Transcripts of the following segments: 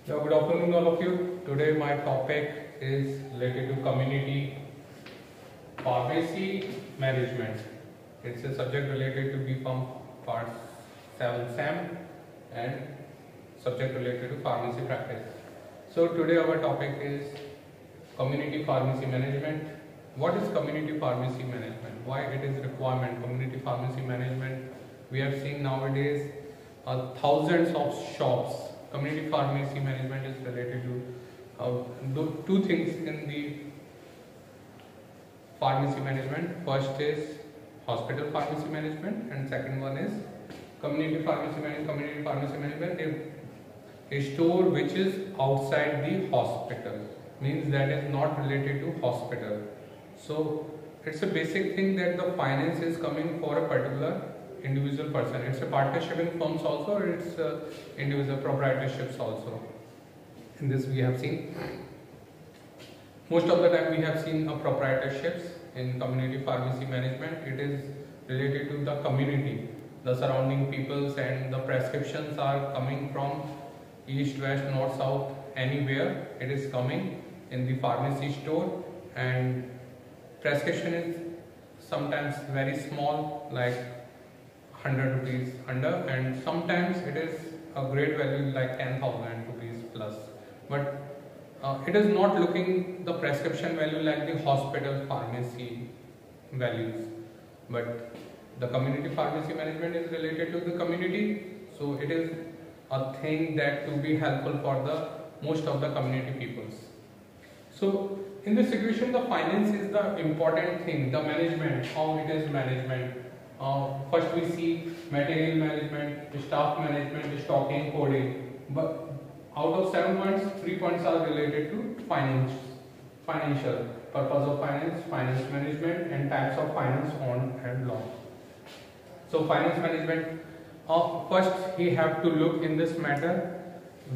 Good afternoon all of you. Today my topic is related to community pharmacy management. It's a subject related to BPharm Part 7 SAM and subject related to pharmacy practice. So today our topic is community pharmacy management. What is community pharmacy management? Why it is requirement? Community pharmacy management. We have seen nowadays thousands of shops. Community pharmacy management is related to two things in the pharmacy management. First is hospital pharmacy management and second one is community pharmacy management. Community pharmacy management, a store which is outside the hospital, means that is not related to hospital. So it's a basic thing that the finance is coming for a particular individual person. It's a partnership in firms also, or it's individual proprietorships also. In this we have seen most of the time we have seen proprietorships in community pharmacy management. It is related to the community, the surrounding peoples, and the prescriptions are coming from east, west, north, south, anywhere. It is coming in the pharmacy store, and prescription is sometimes very small, like 100 rupees under, and sometimes it is a great value like 10,000 rupees plus. But it is not looking the prescription value like the hospital pharmacy values. But the community pharmacy management is related to the community, so it is a thing that to be helpful for the most of the community peoples. So in this situation, the finance is the important thing. The management, how it is management. First we see material management, staff management, stocking, coding. But out of 7 points, 3 points are related to financial, purpose of finance, finance management, and types of finance on and law. So finance management, first he have to look in this matter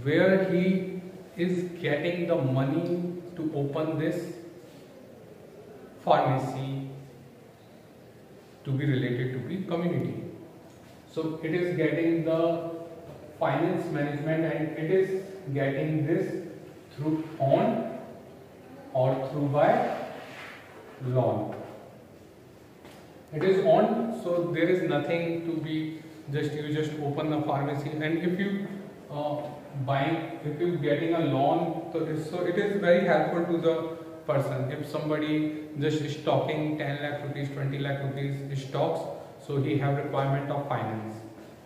where he is getting the money to open this pharmacy to be related to the community. So it is getting the finance management, and it is getting this through on or through by loan. It is on, so there is nothing to be you just open the pharmacy, and if you if you getting a loan, so it is very helpful to the person. If somebody just stocking 10 lakh rupees, 20 lakh rupees stocks, so he have requirement of finance.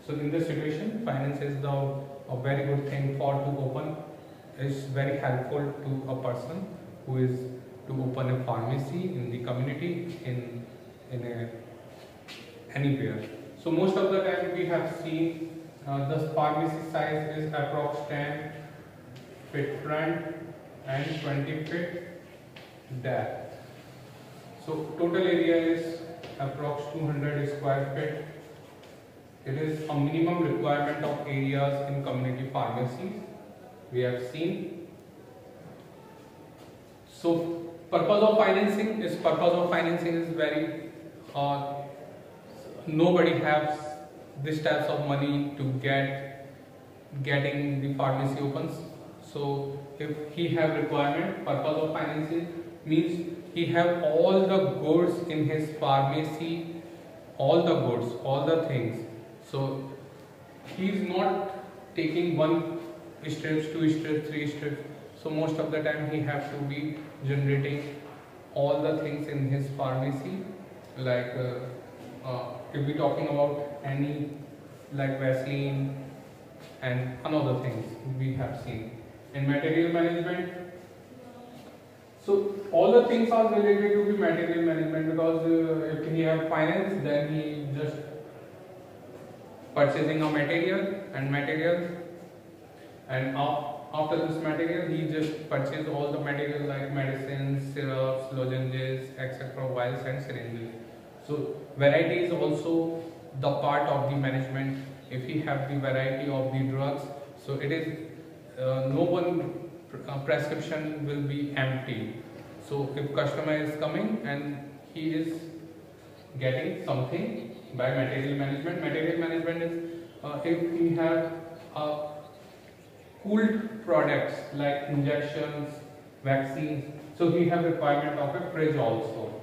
So in this situation, finance is a very good thing for to open. Is very helpful to a person who is to open a pharmacy in the community, in anywhere. So most of the time we have seen the pharmacy size is approx 10 feet front and 20 feet depth. So total area is approx 200 square feet. It is a minimum requirement of areas in community pharmacies we have seen. So purpose of financing is very nobody has this types of money to getting the pharmacy opens. So if he have requirement, purpose of financing means he have all the goods in his pharmacy, all the goods, all the things. So he is not taking one strips, 2 strips, 3 strips. So most of the time he have to be generating all the things in his pharmacy, like if we talking about any like Vaseline and another things we have seen. In material management, so all the things are related to the material management, because if he have finance, then he just purchasing a material, and after this material he just purchase all the material like medicines, syrups, lozenges, etc., vials and syringes. So variety is also the part of the management. If he have the variety of the drugs, so it is no one prescription will be empty. So if customer is coming and he is getting something by material management is if he have a cooled products like injections, vaccines, so he have requirement of a fridge also.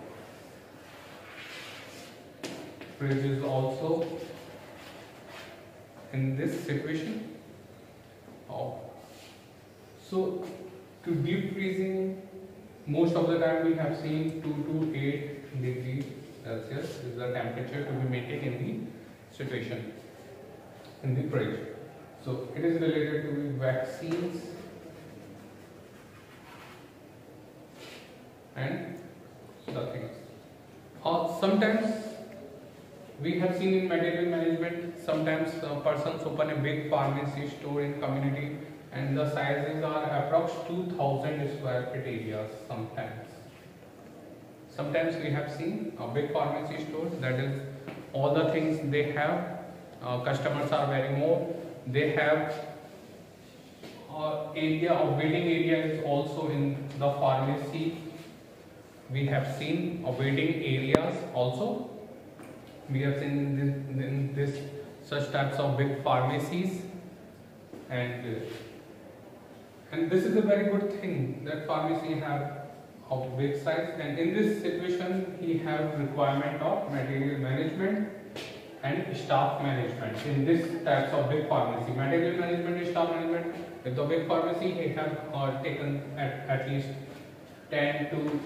Fridge is also in this situation. So to deep freezing, most of the time we have seen 2 to 8 degrees Celsius is the temperature to be maintained in the situation in the fridge. So it is related to the vaccines and the things. Sometimes we have seen in material management, sometimes persons open a big pharmacy store in community and the sizes are approx 2000 square feet areas sometimes. Sometimes we have seen a big pharmacy store, that is all the things they have, customers are very more, they have area of waiting area is also in the pharmacy. We have seen waiting areas also. We have seen in this such types of big pharmacies, and this is a very good thing that pharmacy have of big size, and in this situation he have requirement of material management and staff management in this types of big pharmacy. Material management and staff management. With the big pharmacy he have taken at least 10 to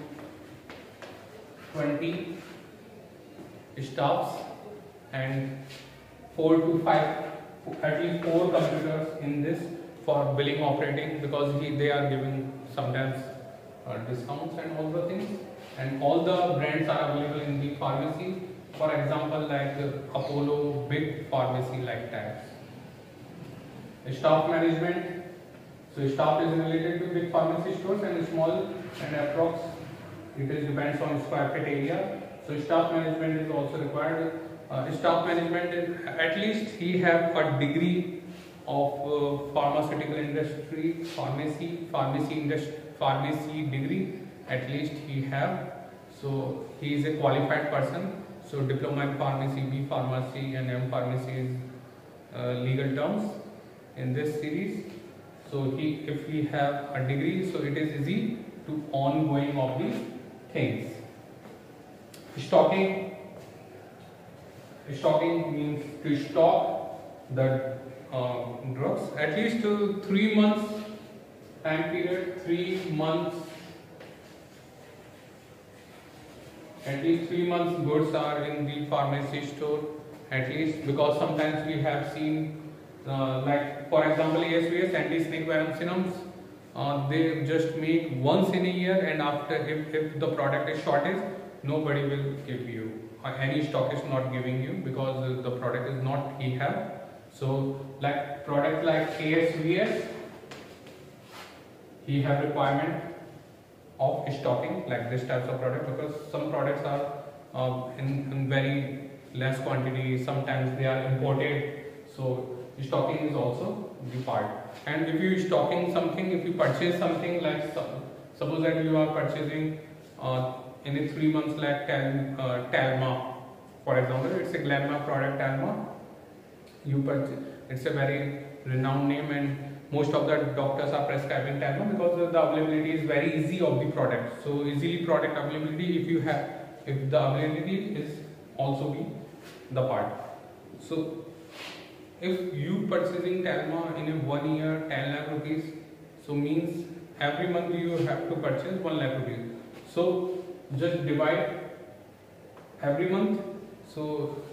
20 staffs and 4 to 5, at least 4 computers in this for billing operating, because they are giving sometimes discounts and all the things, and all the brands are available in the pharmacy. For example, like Apollo, big pharmacy like that. Staff management. So staff is related to big pharmacy stores and small and approx. It is depends on square feet area. So staff management is also required. Staff management, at least he have a degree of pharmaceutical industry, pharmacy degree. At least he have. So he is a qualified person. So diploma in pharmacy, B pharmacy, and M pharmacy is legal terms in this series. So if he have a degree, so it is easy to ongoing of the things. Stocking means to stock the drugs at least 3 months time period. 3 months, at least 3 months goods are in the pharmacy store, at least, because sometimes we have seen like for example ASVS, anti-snake venom serums, they just make once in a year, and after if the product is shortage, nobody will give you, any stock is not giving you, because the product is not he have. So like product like ASVS, he have requirement of stocking like this types of product, because some products are in very less quantity, sometimes they are imported, so stocking is also the part. And if you stocking something, if you purchase something like suppose that you are purchasing in a 3 months like Talma, for example, it's a Glenmark product Talma. You purchase, it's a very renowned name, and most of the doctors are prescribing Talma because the availability is very easy of the product. So easily product availability, if the availability is also be the part. So if you purchasing Talma in a 1 year 10 lakh rupees, so means every month you have to purchase 1 lakh rupees. So just divide every month. So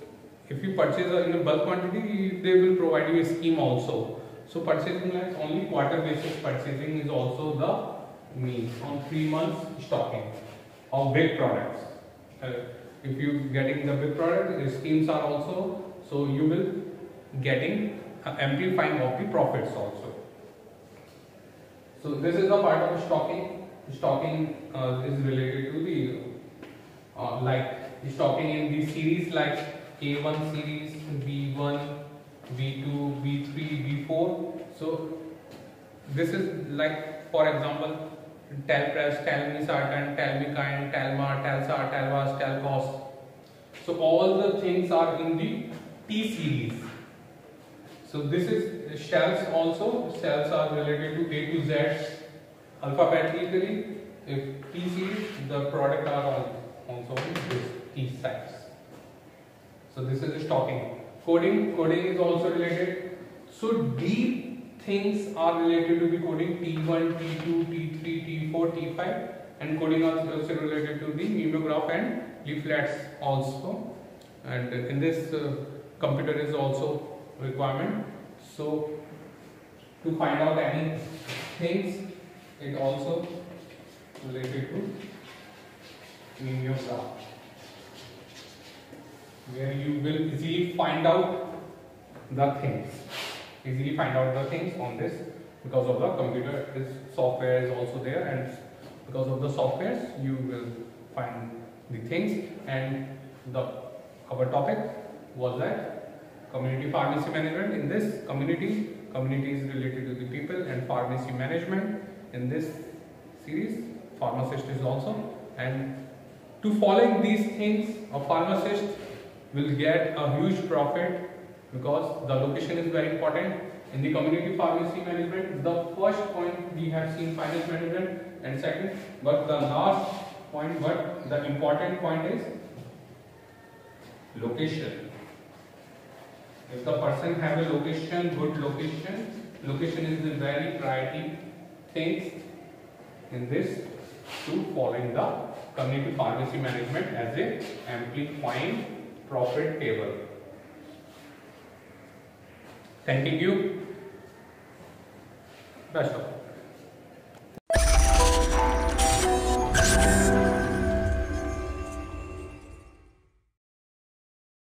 if you purchase in a bulk quantity, they will provide you a scheme also. So purchasing like only quarter basis purchasing is also the means on 3 months stocking of big products. If you getting the big product, the schemes are also, so you will getting amplifying of the profits also. So this is the part of stocking. Stocking is related to the like stocking in the series like A1 series, B1, B2, B3, B4. So this is like, for example, Telpress, Telmisartan, Telmikind, Telmar, Telsar, Telvas, Telcos. So all the things are in the T series. So this is shells also. Shells are related to A to Z alphabetically. If T series, the product are also this T size. So this is the stocking. Coding is also related. So deep things are related to the coding T1, T2, T3, T4, T5, and coding are also related to the mimeograph and leaflets also. And in this computer is also requirement. So to find out any things, it also related to mimeograph, where you will easily find out the things. On this, because of the computer, this software is also there, and because of the softwares you will find the things. And our topic was that community pharmacy management. In this community is related to the people, and pharmacy management in this series, pharmacist is also. And to following these things, a pharmacist will get a huge profit, because the location is very important. In the community pharmacy management, the first point we have seen finance management, and second, but the last point, but the important point is location. If the person have a location, good location is the very priority things in this to following the community pharmacy management as a amplifying profit table. Thanking you. Best of luck.